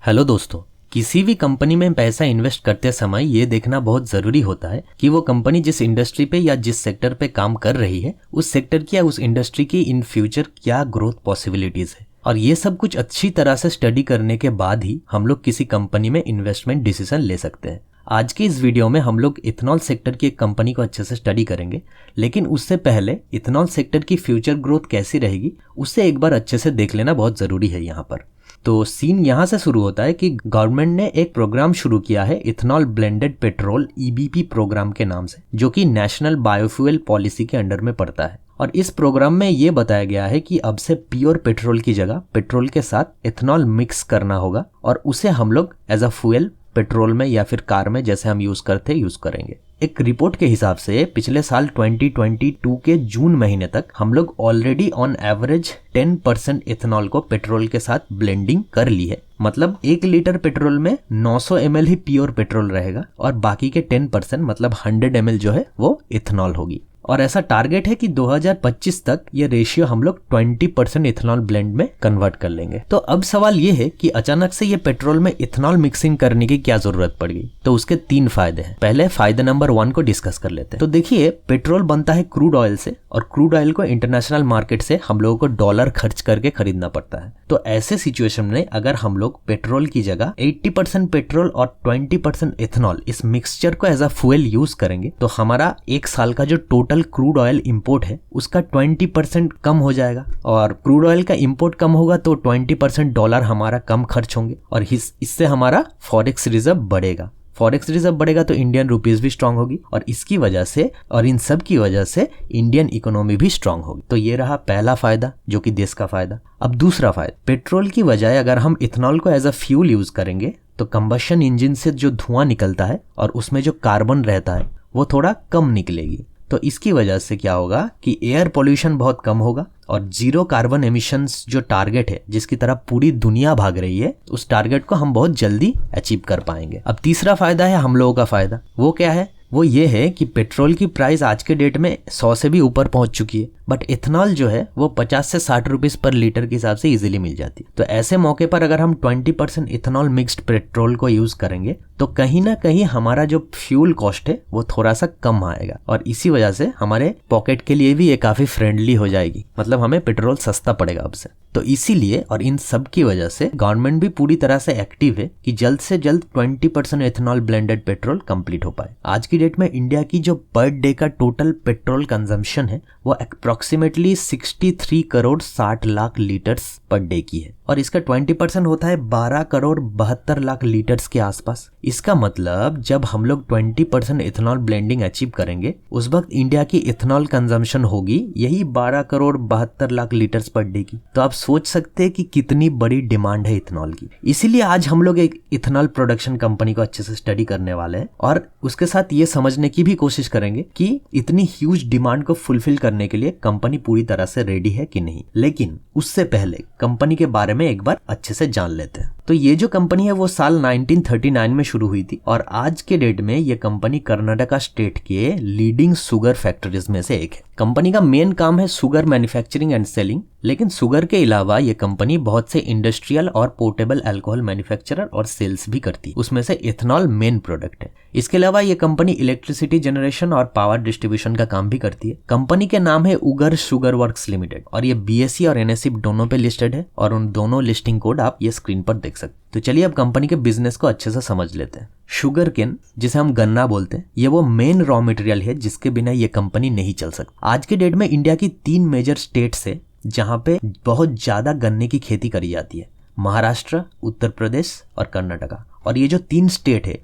Hello दोस्तों, किसी भी कंपनी में पैसा इन्वेस्ट करते समय ये देखना बहुत ज़रूरी होता है कि वो कंपनी जिस इंडस्ट्री पे या जिस सेक्टर पे काम कर रही है उस सेक्टर की या उस इंडस्ट्री की इन फ्यूचर क्या ग्रोथ पॉसिबिलिटीज़ है। और ये सब कुछ अच्छी तरह से स्टडी करने के बाद ही हम लोग किसी कंपनी में इन्वेस्टमेंट डिसीजन ले सकते हैं। आज की इस वीडियो में हम लोग इथेनॉल सेक्टर की एक कंपनी को अच्छे से स्टडी करेंगे, लेकिन उससे पहले इथेनॉल सेक्टर की फ्यूचर ग्रोथ कैसी रहेगी उससे एक बार अच्छे से देख लेना बहुत ज़रूरी है। यहाँ पर तो सीन यहाँ से शुरू होता है कि गवर्नमेंट ने एक प्रोग्राम शुरू किया है ethanol blended petrol EBP program के नाम से, जो कि नेशनल बायोफ्यूल पॉलिसी के अंडर में पड़ता है। और इस प्रोग्राम में ये बताया गया है कि अब से प्योर पेट्रोल की जगह पेट्रोल के साथ इथेनॉल मिक्स करना होगा और उसे हम लोग एज अ फ्यूल पेट्रोल में या फिर कार में जैसे हम यूज करेंगे। एक रिपोर्ट के हिसाब से पिछले साल 2022 के जून महीने तक हम लोग ऑलरेडी ऑन एवरेज 10% इथेनॉल को पेट्रोल के साथ ब्लेंडिंग कर ली है। मतलब 1 लीटर पेट्रोल में 900 ml ही प्योर पेट्रोल रहेगा और बाकी के 10% मतलब 100 ml जो है वो इथेनॉल होगी। और ऐसा टारगेट है कि 2025 तक ये रेशियो हम लोग 20% इथेनॉल ब्लेंड में कन्वर्ट कर लेंगे। तो अब सवाल ये है कि अचानक से ये पेट्रोल में इथेनॉल मिक्सिंग करने की क्या जरूरत पड़ गई। तो उसके 3 फायदे हैं। पहले फायदे नंबर 1 को डिस्कस कर लेते हैं। तो देखिए, पेट्रोल बनता है क्रूड ऑयल से और क्रूड ऑयल को इंटरनेशनल मार्केट से हम लोगों को डॉलर खर्च करके खरीदना पड़ता है। तो ऐसे सिचुएशन में अगर हम लोग पेट्रोल की जगह 80% पेट्रोल और 20% इथेनॉल इस मिक्सचर को एज अ फ्यूल यूज करेंगे तो हमारा 1 साल का जो टोटल क्रूड ऑयल इंपोर्ट है उसका 20% कम हो जाएगा। और क्रूड ऑयल का इंपोर्ट कम होगा तो 20% डॉलर हमारा कम खर्च होंगे और इससे हमारा फॉरेक्स रिजर्व बढ़ेगा। फॉरेक्स रिजर्व बढ़ेगा तो इंडियन रुपीज भी स्ट्रांग होगी और इसकी वजह से और इन सब की वजह से इंडियन इकोनॉमी भी स्ट्रांग होगी। तो ये रहा पहला फायदा, जो कि देश का फायदा। अब दूसरा फायदा, पेट्रोल की बजाय अगर हम इथेनॉल को एज अ फ्यूल यूज करेंगे तो कंबशन इंजन से जो धुआं निकलता है और उसमें जो कार्बन रहता है वो थोड़ा कम निकलेगी। तो इसकी वजह से क्या होगा कि एयर पोल्यूशन बहुत कम होगा और जीरो कार्बन एमिशंस जो टारगेट है जिसकी तरफ पूरी दुनिया भाग रही है उस टारगेट को हम बहुत जल्दी अचीव कर पाएंगे। अब तीसरा फायदा है हम लोगों का फायदा। वो क्या है? वो ये है कि पेट्रोल की प्राइस आज के डेट में 100 से भी ऊपर पहुंच चुकी है, बट इथेनॉल जो है वो 50 से 60 रुपीस पर लीटर के हिसाब से इजीली मिल जाती है। तो ऐसे मौके पर अगर हम 20% इथेनॉल मिक्स्ड पेट्रोल को यूज करेंगे तो कहीं ना कहीं हमारा जो फ्यूल कॉस्ट है वो थोड़ा सा कम आएगा और इसी वजह से हमारे पॉकेट के लिए भी ये काफी फ्रेंडली हो जाएगी। मतलब हमें पेट्रोल सस्ता पड़ेगा अब से। तो इसीलिए और इन सब की वजह से गवर्नमेंट भी पूरी तरह से एक्टिव है कि जल्द से जल्द 20% इथेनॉल ब्लेंडेड पेट्रोल कंप्लीट हो पाए। आज की डेट में इंडिया की जो पर डे का टोटल पेट्रोल कंजम्पशन है वो approximately 63 crore 60 lakh litres per day की है और इसका 20% होता है 12 करोड़ 72 लाख लीटर्स के आसपास। इसका मतलब जब हम लोग 20% इथेनॉल ब्लेंडिंग अचीव करेंगे उस वक्त इंडिया की इथेनॉल कंजम्पशन होगी यही 12 crore 72 lakh litres per day की। तो आप सोच सकते हैं कि कितनी बड़ी डिमांड है इथेनॉल की। इसीलिए आज हम लोग एक इथेनॉल प्रोडक्शन कंपनी को अच्छे से स्टडी करने वाले हैं और उसके साथ ये समझने की भी कोशिश करेंगे कि इतनी ह्यूज डिमांड को फुलफिल करने के लिए कंपनी पूरी तरह से रेडी है कि नहीं। लेकिन उससे पहले कंपनी के बारे में एक बार अच्छे से जान लेते हैं। तो ये जो कंपनी है वो साल 1939 में शुरू हुई थी और आज के डेट में ये कंपनी कर्नाटका स्टेट के लीडिंग शुगर फैक्ट्रीज में से एक है। कंपनी का मेन काम है शुगर मैन्युफैक्चरिंग एंड सेलिंग, लेकिन शुगर के अलावा ये कंपनी बहुत से इंडस्ट्रियल और पोर्टेबल अल्कोहल मैन्युफैक्चरर और सेल्स भी करती है। उसमें से इथेनॉल मेन प्रोडक्ट है। इसके अलावा ये कंपनी इलेक्ट्रिसिटी जनरेशन और पावर डिस्ट्रीब्यूशन का काम भी करती है। कंपनी के नाम है उगर शुगर वर्क्स लिमिटेड और ये बीएसई और एनएसई दोनों पे लिस्टेड है और उन दोनों लिस्टिंग कोड आप ये स्क्रीन पर देख सकते। तो चलिए अब कंपनी के बिजनेस को अच्छे से समझ लेते हैं। शुगर केन, जिसे हम गन्ना बोलते हैं, ये वो मेन रॉ मटेरियल है जिसके बिना ये कंपनी नहीं चल सकती। आज के डेट में इंडिया की 3 मेजर स्टेट्स है जहां पे बहुत ज्यादा गन्ने की खेती करी जाती है, महाराष्ट्र, उत्तर प्रदेश और कर्नाटका। और ये जो 3 स्टेट है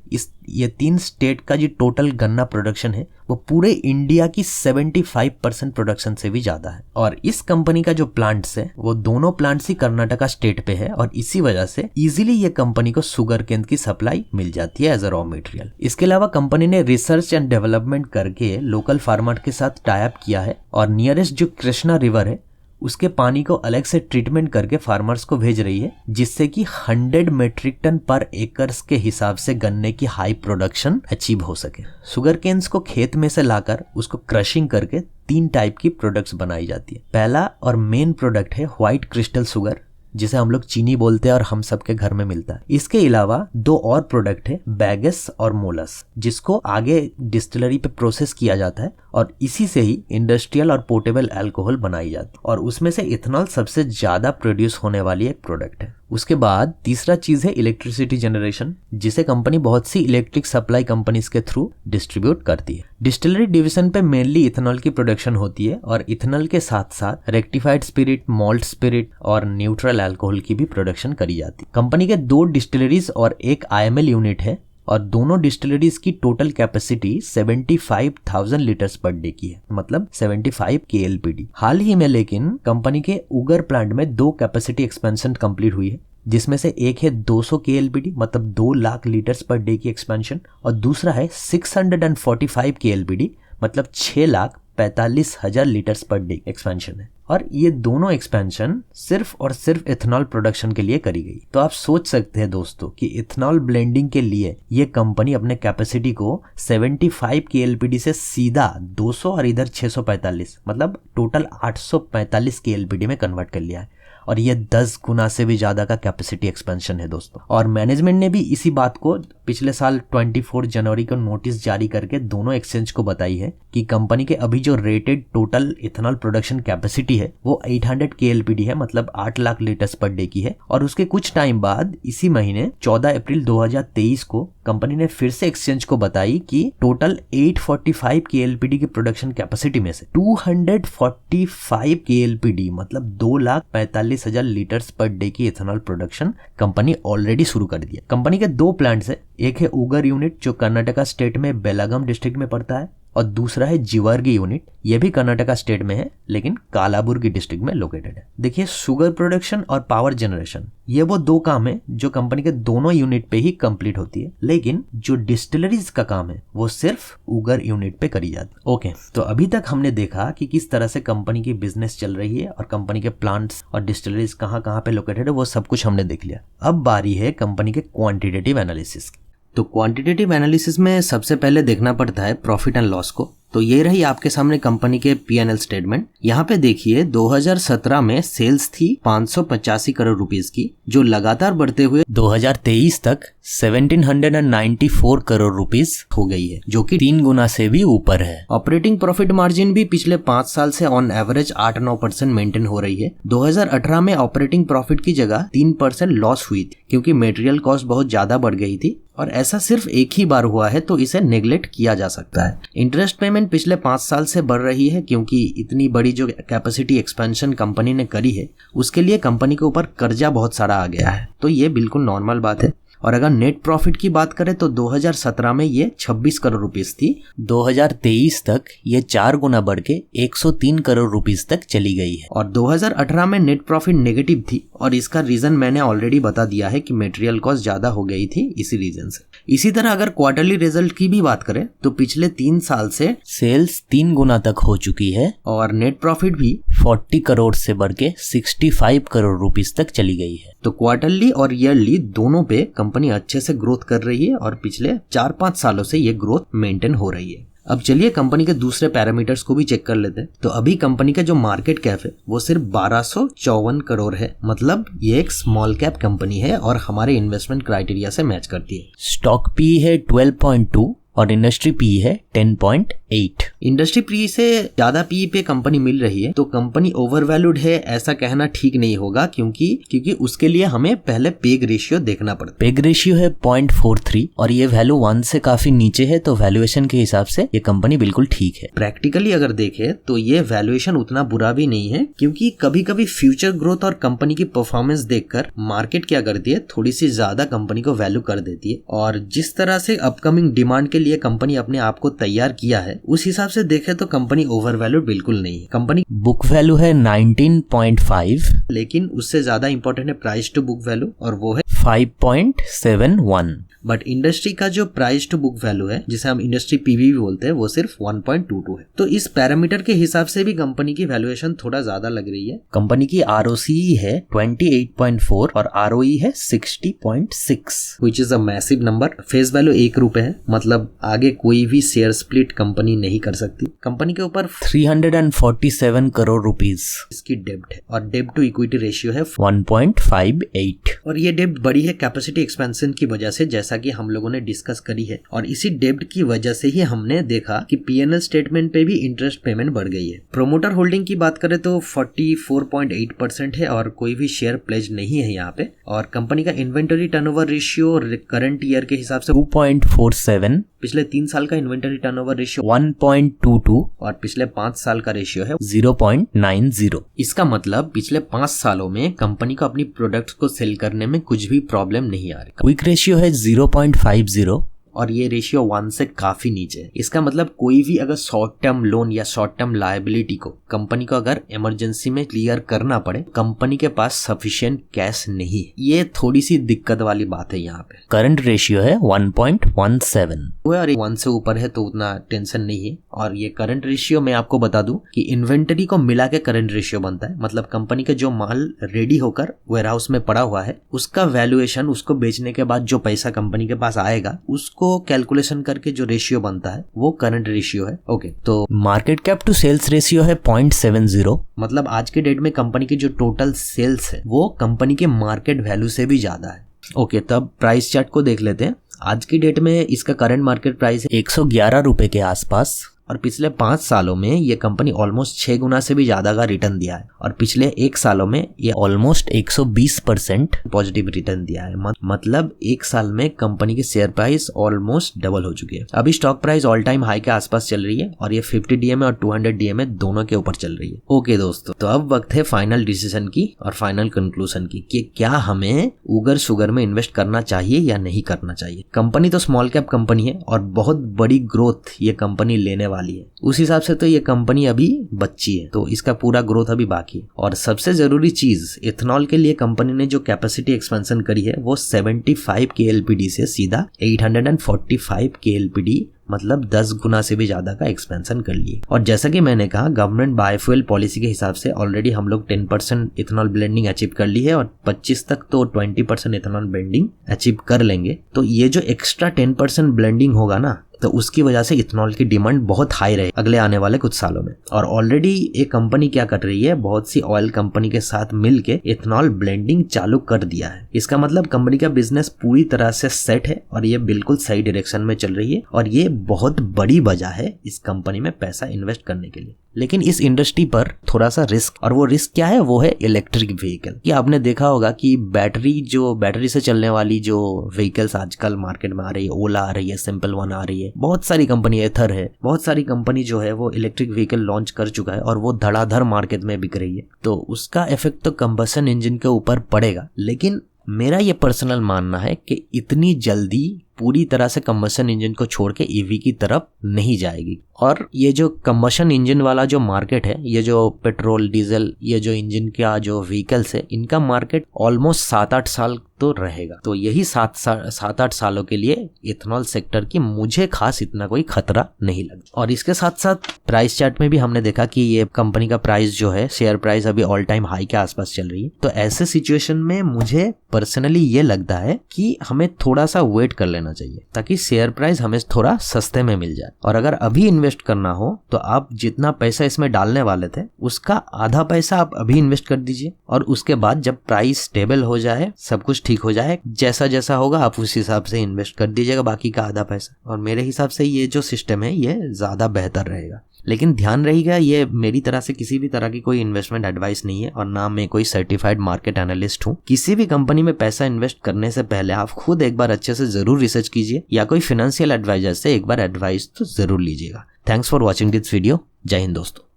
ये 3 स्टेट का जो टोटल गन्ना प्रोडक्शन है वो पूरे इंडिया की 75% प्रोडक्शन से भी ज्यादा है। और इस कंपनी का जो प्लांट्स है वो दोनों प्लांट्स ही कर्नाटका स्टेट पे है और इसी वजह से इजीली ये कंपनी को शुगर केन की सप्लाई मिल जाती है एज अ रॉ मटेरियल। इसके अलावा कंपनी ने रिसर्च एंड डेवलपमेंट करके लोकल फार्मर के साथ टाई अप किया है और नियरेस्ट जो कृष्णा रिवर है उसके पानी को अलग से ट्रीटमेंट करके फार्मर्स को भेज रही है, जिससे कि 100 मेट्रिक टन पर एकर्स के हिसाब से गन्ने की हाई प्रोडक्शन अचीव हो सके। शुगर केन्स को खेत में से लाकर उसको क्रशिंग करके 3 टाइप की प्रोडक्ट्स बनाई जाती है। पहला और मेन प्रोडक्ट है व्हाइट क्रिस्टल शुगर, जिसे हम लोग चीनी बोलते हैं और हम सबके घर में मिलता है। इसके अलावा 2 और प्रोडक्ट है, बैगस और मोलस, जिसको आगे डिस्टिलरी पे प्रोसेस किया जाता है और इसी से ही इंडस्ट्रियल और पोर्टेबल अल्कोहल बनाई जाती है और उसमें से इथेनॉल सबसे ज्यादा प्रोड्यूस होने वाली एक प्रोडक्ट है। उसके बाद तीसरा चीज है इलेक्ट्रिसिटी जनरेशन, जिसे कंपनी बहुत सी इलेक्ट्रिक सप्लाई कंपनीज के थ्रू डिस्ट्रीब्यूट करती है। डिस्टिलरी डिवीजन पे मेनली इथेनॉल की प्रोडक्शन होती है और इथेनॉल के साथ साथ रेक्टिफाइड स्पिरिट, मॉल्ट स्पिरिट और न्यूट्रल अल्कोहल की भी प्रोडक्शन करी जाती है। कंपनी के 2 डिस्टिलरीज और 1 IML यूनिट है और दोनों डिस्टिलरीज की total capacity 75,000 litres per day की है, मतलब 75 KLPD। हाल ही में लेकिन कंपनी के उगर प्लांट में 2 कैपेसिटी एक्सपेंशन कंप्लीट हुई है, जिसमें से एक है 200 KLPD मतलब 2 लाख लीटर्स पर डे की एक्सपेंशन और दूसरा है 645 KLPD मतलब 6,45,000 लीटर्स पर डे एक्सपेंशन है। और ये दोनों एक्सपेंशन सिर्फ और सिर्फ इथेनॉल प्रोडक्शन के लिए करी गई। तो आप सोच सकते हैं दोस्तों कि इथेनॉल ब्लेंडिंग के लिए ये कंपनी अपने कैपेसिटी को 75 KLPD से सीधा 200 और इधर 645 मतलब टोटल 845 KLPD में कन्वर्ट कर लिया है और ये 10 गुना से भी ज्यादा का कैपेसिटी एक्सपेंशन है दोस्तों। और मैनेजमेंट ने भी इसी बात को पिछले साल 24 जनवरी को नोटिस जारी करके दोनों एक्सचेंज को बताई है कि कंपनी के अभी जो rated total ethanol production capacity है वो 800 KLPD है मतलब 8 लाख लीटर्स पर डे की है। और उसके कुछ टाइम बाद इसी महीने 14 अप्रैल 2023 को कंपनी ने फिर से एक्सचेंज को बताई कि टोटल 845 KLPD की प्रोडक्शन कैपेसिटी में से 245 KLPD मतलब 2,45,000 लीटर्स पर डे की इथेनॉल प्रोडक्शन कंपनी ऑलरेडी शुरू कर दी है। कंपनी के 2 प्लांट्स है, एक है उगर यूनिट जो कर्नाटका स्टेट में बेलागाम डिस्ट्रिक्ट में पड़ता है और दूसरा है जिवर्गी यूनिट, ये भी कर्नाटका स्टेट में है लेकिन कालाबुर्गी डिस्ट्रिक्ट में लोकेटेड है। देखिए, शुगर प्रोडक्शन और पावर जनरेशन ये वो 2 काम है जो कंपनी के दोनों यूनिट पे ही कंप्लीट होती है, लेकिन जो डिस्टिलरीज का काम है वो सिर्फ उगर यूनिट पे करी जाती है। ओके, तो अभी तक हमने देखा कि किस तरह से कंपनी की बिजनेस चल रही है और कंपनी के प्लांट्स और डिस्टिलरीज कहाँ कहाँ पे लोकेटेड है, वो सब कुछ हमने देख लिया। अब बारी है कंपनी के क्वांटिटेटिव एनालिसिस की। तो क्वांटिटेटिव एनालिसिस में सबसे पहले देखना पड़ता है प्रॉफिट एंड लॉस को। तो ये रही आपके सामने कंपनी के P&L स्टेटमेंट। यहाँ पे देखिए 2017 में सेल्स थी 585 करोड़ रुपीस की, जो लगातार बढ़ते हुए 2023 तक 1794 करोड़ रुपीस हो गई है, जो कि 3 गुना से भी ऊपर है। ऑपरेटिंग प्रॉफिट मार्जिन भी पिछले 5 साल से ऑन एवरेज 8-9% मेंटेन हो रही है। 2018 में ऑपरेटिंग प्रॉफिट की जगह 3% लॉस हुई थी क्योंकि मटेरियल कॉस्ट बहुत ज्यादा बढ़ गई थी और ऐसा सिर्फ एक ही बार हुआ है तो इसे नेग्लेक्ट किया जा सकता है। इंटरेस्ट पेमेंट पिछले 5 साल से बढ़ रही है क्योंकि इतनी बड़ी जो कैपेसिटी एक्सपेंशन कंपनी ने करी है उसके लिए कंपनी के ऊपर कर्जा बहुत सारा आ गया है, तो ये बिल्कुल नॉर्मल बात है। और अगर नेट प्रॉफिट की बात करें तो 2017 में ये 26 करोड़ रुपीस थी, 2023 तक ये 4 गुना बढ़ के 103 करोड़ रुपीस तक चली गई है। और 2018 में नेट प्रॉफिट नेगेटिव थी और इसका रीजन मैंने ऑलरेडी बता दिया है कि मटेरियल कॉस्ट ज्यादा हो गई थी, इसी रीजन से। इसी तरह अगर क्वार्टरली रिजल्ट की भी बात करें तो पिछले 3 साल से सेल्स 3 गुना तक हो चुकी है और नेट प्रॉफिट भी 40 करोड़ से बढ़ के 65 करोड़ रुपीस तक चली गई है। तो क्वार्टरली और ईयरली दोनों पे कंपनी अच्छे से ग्रोथ कर रही है और पिछले 4-5 सालों से ये ग्रोथ मेंटेन हो रही है। अब चलिए कंपनी के दूसरे पैरामीटर्स को भी चेक कर लेते हैं। तो अभी कंपनी का जो मार्केट कैप है वो सिर्फ 1254 करोड़ है, मतलब ये एक स्मॉल कैप कंपनी है और हमारे इन्वेस्टमेंट क्राइटेरिया से मैच करती है। स्टॉक पी है 12.2 और इंडस्ट्री पी है 10.8। इंडस्ट्री पी से ज्यादा पी पे कंपनी मिल रही है तो कंपनी ओवरवैल्यूड है ऐसा कहना ठीक नहीं होगा, क्योंकि उसके लिए हमें पहले पेग रेशियो देखना पड़ता है। पेग रेशियो है 0.43 और ये वैल्यू 1 से काफी नीचे है, तो वैल्यूएशन के हिसाब से ये कंपनी बिल्कुल ठीक है। प्रैक्टिकली अगर देखें तो ये वैल्यूएशन उतना बुरा भी नहीं है, क्योंकि कभी कभी फ्यूचर ग्रोथ और कंपनी की परफॉर्मेंस देखकर मार्केट क्या करती है, थोड़ी सी ज्यादा कंपनी को वैल्यू कर देती है। और जिस तरह से अपकमिंग डिमांड के लिए कंपनी अपने आप को तैयार किया है उस हिसाब से देखें तो कंपनी ओवरवैल्यूड बिल्कुल नहीं है। कंपनी बुक वैल्यू है 19.5, लेकिन उससे ज्यादा इंपॉर्टेंट है प्राइस टू बुक वैल्यू और वो है 5.71। बट इंडस्ट्री का जो प्राइस टू बुक वैल्यू है, जिसे हम इंडस्ट्री पीवी भी बोलते हैं, वो सिर्फ 1.22 है। तो इस पैरामीटर के हिसाब से भी कंपनी की वैल्यूएशन थोड़ा ज्यादा लग रही है। कंपनी की ROCE है 28.4 और ROE है 60.6, which is a massive number. Face value 1 रुपए है, मतलब आगे कोई भी शेयर स्प्लिट कंपनी कंपनी नहीं कर सकती। कंपनी के ऊपर 347 करोड़ रुपीस इसकी डेब्ट है और डेब्ट टू इक्विटी रेशियो है 1.58। और ये डेब्ट बड़ी है कैपेसिटी एक्सपेंशन की वजह से, जैसा कि हम लोगों ने डिस्कस करी है। और इसी डेब्ट की वजह से ही हमने देखा कि पीएनएल स्टेटमेंट पे भी इंटरेस्ट पेमेंट बढ़ गई है। प्रोमोटर होल्डिंग की बात करें तो 44.8% है और कोई भी शेयर प्लेज नहीं है यहाँ पे। और कंपनी का inventory turnover ratio current year के हिसाब से 2.47, पिछले 3 साल का इन्वेंटरी टर्नओवर रेशियो 1.22 और पिछले 5 साल का रेशियो है 0.90। इसका मतलब पिछले 5 सालों में कंपनी को अपनी प्रोडक्ट्स को सेल करने में कुछ भी प्रॉब्लम नहीं आ रही। क्विक रेशियो है 0.50 और ये रेशियो 1 से काफी नीचे है। इसका मतलब कोई भी अगर शॉर्ट टर्म लोन या शॉर्ट टर्म लायबिलिटी को कंपनी को अगर इमरजेंसी में क्लियर करना पड़े, कंपनी के पास सफिशिएंट कैश नहीं है। ये थोड़ी सी दिक्कत वाली बात है यहाँ पे। करंट रेशियो है 1.17 और 1 से ऊपर है तो उतना टेंशन नहीं है। और ये करंट रेशियो मैं आपको बता दूं कि इन्वेंटरी को मिला के करंट रेशियो बनता है। मतलब कंपनी का जो माल रेडी होकर वेयरहाउस में पड़ा हुआ है उसका वैल्यूएशन, उसको बेचने के बाद जो पैसा कंपनी के पास आएगा उसको कैलकुलेशन करके जो रेशियो बनता है वो करंट रेशियो है। ओके, तो market cap to sales ratio है 0.70। मतलब आज के डेट में कंपनी की जो टोटल सेल्स है वो कंपनी के मार्केट वैल्यू से भी ज्यादा है। ओके, तब प्राइस चार्ट को देख लेते हैं। आज की डेट में इसका करंट मार्केट प्राइस है 111 रुपए के आसपास और पिछले 5 सालों में ये कंपनी ऑलमोस्ट 6 गुना से भी ज्यादा का रिटर्न दिया है। और पिछले 1 सालों में ये ऑलमोस्ट 120% पॉजिटिव रिटर्न दिया है। मतलब 1 साल में कंपनी की शेयर प्राइस ऑलमोस्ट डबल हो चुकी है। अभी stock price all time high के आसपास चल रही है और ये 50 डीएमए और 200 डीएमए दोनों के ऊपर चल रही है। ओके दोस्तों, तो अब वक्त है फाइनल डिसीजन की और फाइनल कंक्लूजन की कि क्या हमें उगर शुगर में इन्वेस्ट करना चाहिए या नहीं करना चाहिए। कंपनी तो स्मॉल कैप कंपनी है और बहुत बड़ी ग्रोथ ये कंपनी लेने वाली है। उस हिसाब से तो ये कंपनी अभी बच्ची है, तो इसका पूरा ग्रोथ अभी बाकी है। और सबसे जरूरी चीज, इथेनॉल के लिए कंपनी ने जो कैपेसिटी एक्सपेंशन करी है वो 75 KLPD से सीधा 845 KLPD, मतलब 10 गुना से भी ज्यादा का एक्सपेंशन कर लिए। और जैसा कि मैंने कहा, गवर्नमेंट बायोफ्यूल पॉलिसी के हिसाब से ऑलरेडी हम लोग 10% इथेनॉल ब्लेंडिंग अचीव कर ली है और 25 तक तो 20% इथेनॉल ब्लेंडिंग अचीव कर लेंगे। तो ये जो एक्स्ट्रा 10% ब्लेंडिंग होगा ना, तो उसकी वजह से इथेनॉल की डिमांड बहुत हाई रहे अगले आने वाले कुछ सालों में। और ऑलरेडी एक कंपनी क्या कर रही है, बहुत सी ऑयल कंपनी के साथ मिलके इथेनॉल ब्लेंडिंग चालू कर दिया है। इसका मतलब कंपनी का बिजनेस पूरी तरह से सेट है और ये बिल्कुल सही डायरेक्शन में चल रही है और ये बहुत बड़ी वजह है इस कंपनी में पैसा इन्वेस्ट करने के लिए। लेकिन इस इंडस्ट्री पर थोड़ा सा रिस्क, और वो रिस्क क्या है, वो है इलेक्ट्रिक व्हीकल। कि आपने देखा होगा कि बैटरी से चलने वाली जो व्हीकल्स आजकल मार्केट में आ रही है, ओला आ रही है, सिंपल वन आ रही है, बहुत सारी कंपनी, एथर है, बहुत सारी कंपनी जो है वो इलेक्ट्रिक व्हीकल लॉन्च कर चुका है और वो धड़ाधड़ मार्केट में बिक रही है। तो उसका इफेक्ट तो कंबशन इंजन के ऊपर पड़ेगा। लेकिन मेरा ये पर्सनल मानना है कि इतनी जल्दी पूरी तरह से कंबशन इंजन को छोड़ के ईवी की तरफ नहीं जाएगी। और ये जो कंबशन इंजन वाला जो मार्केट है, ये जो पेट्रोल डीजल, ये जो इंजन का जो व्हीकल्स है, इनका मार्केट ऑलमोस्ट 7-8 साल तो रहेगा। तो यही 7-8 सालों के लिए इथेनॉल सेक्टर की मुझे खास इतना कोई खतरा नहीं लगता। और इसके साथ साथ प्राइस चार्ट में भी हमने देखा कि ये कंपनी का प्राइस जो है, शेयर प्राइस अभी ऑल टाइम हाई के आसपास चल रही है। तो ऐसे सिचुएशन में मुझे पर्सनली ये लगता है कि हमें थोड़ा सा वेट कर लेना चाहिए ताकि शेयर प्राइस हमें थोड़ा सस्ते में मिल जाए। और अगर अभी इन्वेस्ट करना हो तो आप जितना पैसा इसमें डालने वाले थे उसका आधा पैसा आप अभी इन्वेस्ट कर दीजिए और उसके बाद जब प्राइस स्टेबल हो जाए, सब कुछ ठीक हो जाए, जैसा जैसा होगा आप उस हिसाब से इन्वेस्ट कर दीजिएगा बाकी का आधा पैसा। और मेरे हिसाब से ये जो सिस्टम है ये ज्यादा बेहतर रहेगा। लेकिन ध्यान रहिएगा, ये मेरी तरह से किसी भी तरह की कोई इन्वेस्टमेंट एडवाइस नहीं है और ना मैं कोई सर्टिफाइड मार्केट एनालिस्ट हूँ। किसी भी कंपनी में पैसा इन्वेस्ट करने से पहले आप खुद एक बार अच्छे से जरूर रिसर्च कीजिए या कोई फाइनेंशियल एडवाइजर से एक बार एडवाइस तो जरूर लीजिएगा। Thanks for watching this video. जय हिंद दोस्तों।